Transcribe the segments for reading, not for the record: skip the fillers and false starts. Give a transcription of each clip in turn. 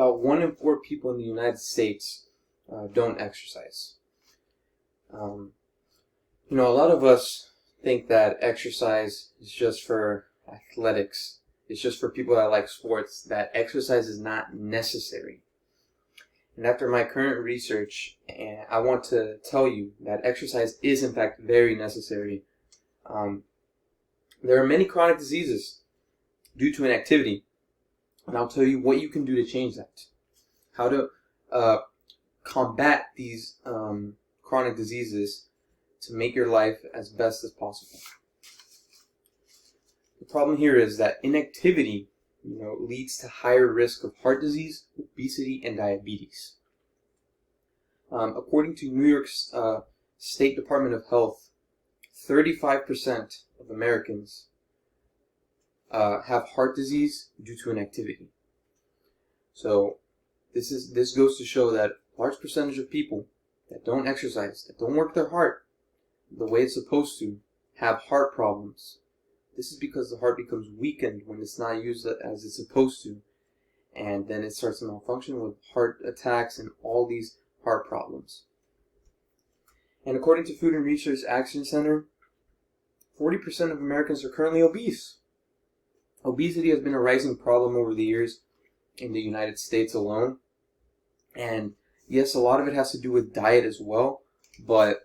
about 1 in 4 people in the United States don't exercise. A lot of us think that exercise is just for athletics. It's just for people that like sports, that exercise is not necessary. And after my current research, I want to tell you that exercise is in fact very necessary. There are many chronic diseases due to inactivity, and I'll tell you what you can do to change that. How to combat these chronic diseases to make your life as best as possible. The problem here is that inactivity, leads to higher risk of heart disease, obesity, and diabetes. According to New York's State Department of Health, 35% of Americans have heart disease due to inactivity. So this goes to show that a large percentage of people that don't exercise, that don't work their heart the way it's supposed to, have heart problems. This is because the heart becomes weakened when it's not used as it's supposed to, and then it starts to malfunction with heart attacks and all these heart problems. And according to Food and Research Action Center, 40% of Americans are currently obese. Obesity has been a rising problem over the years in the United States alone. And yes, a lot of it has to do with diet as well, but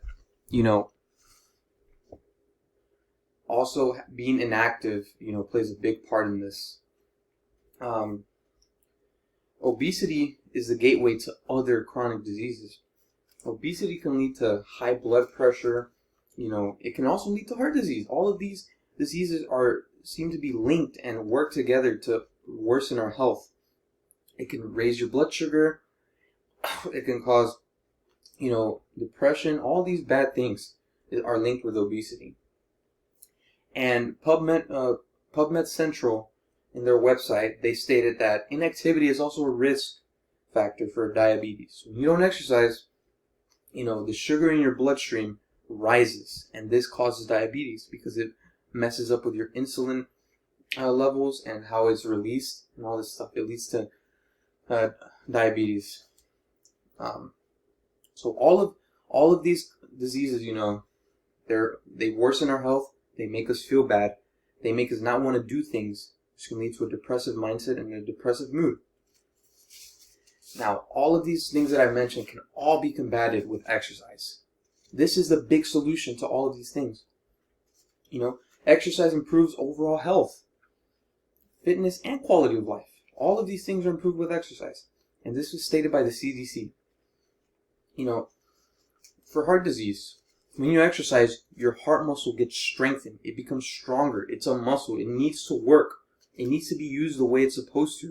also being inactive, plays a big part in this. Obesity is the gateway to other chronic diseases. Obesity can lead to high blood pressure. It can also lead to heart disease. All of these diseases seem to be linked and work together to worsen our health. It can raise your blood sugar. It can cause, depression. All these bad things are linked with obesity. And PubMed Central, in their website, they stated that inactivity is also a risk factor for diabetes. When you don't exercise, the sugar in your bloodstream rises, and this causes diabetes because it messes up with your insulin levels and how it's released and all this stuff. It leads to diabetes. So all of these diseases, they worsen our health. They make us feel bad. They make us not want to do things, which can lead to a depressive mindset and a depressive mood. Now, all of these things that I mentioned can all be combated with exercise. This is the big solution to all of these things. Exercise improves overall health, fitness, and quality of life. All of these things are improved with exercise. And this was stated by the CDC. For heart disease, when you exercise, your heart muscle gets strengthened. It becomes stronger. It's a muscle. It needs to work. It needs to be used the way it's supposed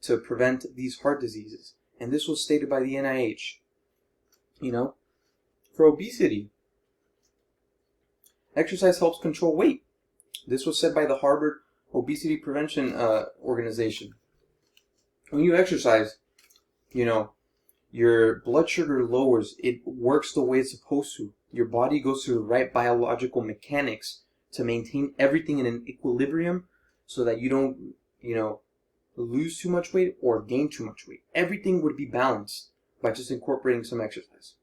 to prevent these heart diseases. And this was stated by the NIH. For obesity, exercise helps control weight. This was said by the Harvard Obesity Prevention Organization. When you exercise, your blood sugar lowers. It works the way it's supposed to. Your body goes through the right biological mechanics to maintain everything in an equilibrium so that you don't, lose too much weight or gain too much weight. Everything would be balanced by just incorporating some exercise.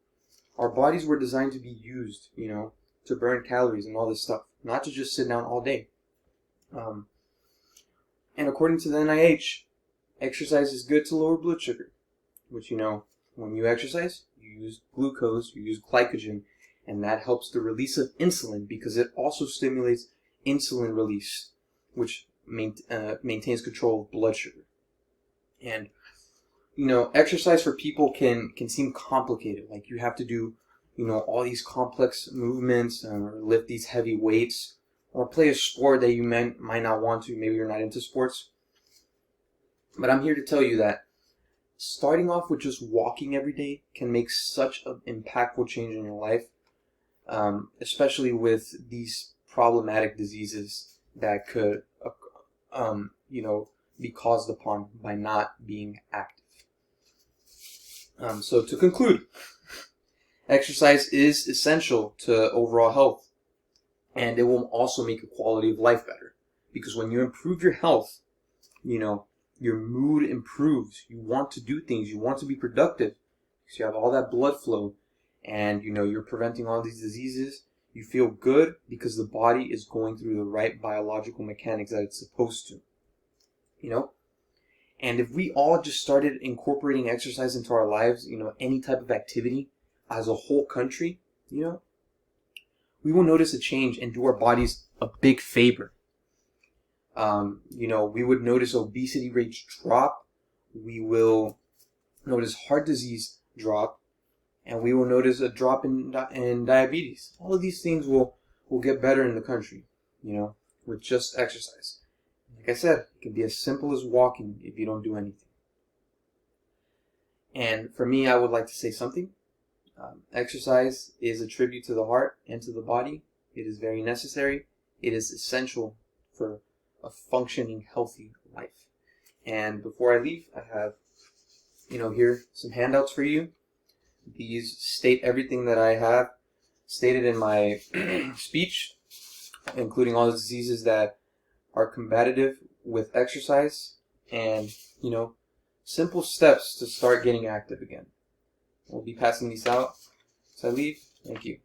Our bodies were designed to be used, to burn calories and all this stuff, not to just sit down all day. And according to the NIH, exercise is good to lower blood sugar, which, when you exercise, you use glucose, you use glycogen, and that helps the release of insulin because it also stimulates insulin release, which maintains control of blood sugar. And, exercise for people can seem complicated. Like you have to do, all these complex movements or lift these heavy weights or play a sport that you might not want to. Maybe you're not into sports. But I'm here to tell you that starting off with just walking every day can make such an impactful change in your life, especially with these problematic diseases that could, be caused upon by not being active. So to conclude, exercise is essential to overall health, and it will also make your quality of life better. Because when you improve your health, Your mood improves. You want to do things. You want to be productive because you have all that blood flow, and you're preventing all these diseases. You feel good because the body is going through the right biological mechanics that it's supposed to. And if we all just started incorporating exercise into our lives, any type of activity as a whole country, we will notice a change and do our bodies a big favor. We would notice obesity rates drop. We will notice heart disease drop, and we will notice a drop in diabetes. All of these things will get better in the country, with just exercise. Like I said, it can be as simple as walking if you don't do anything. And for me, I would like to say something. Exercise is a tribute to the heart and to the body. It is very necessary. It is essential for a functioning, healthy life. And before I leave, I have, here some handouts for you. These state everything that I have stated in my speech, including all the diseases that are combative with exercise, and simple steps to start getting active again. We'll be passing these out as I leave. Thank you.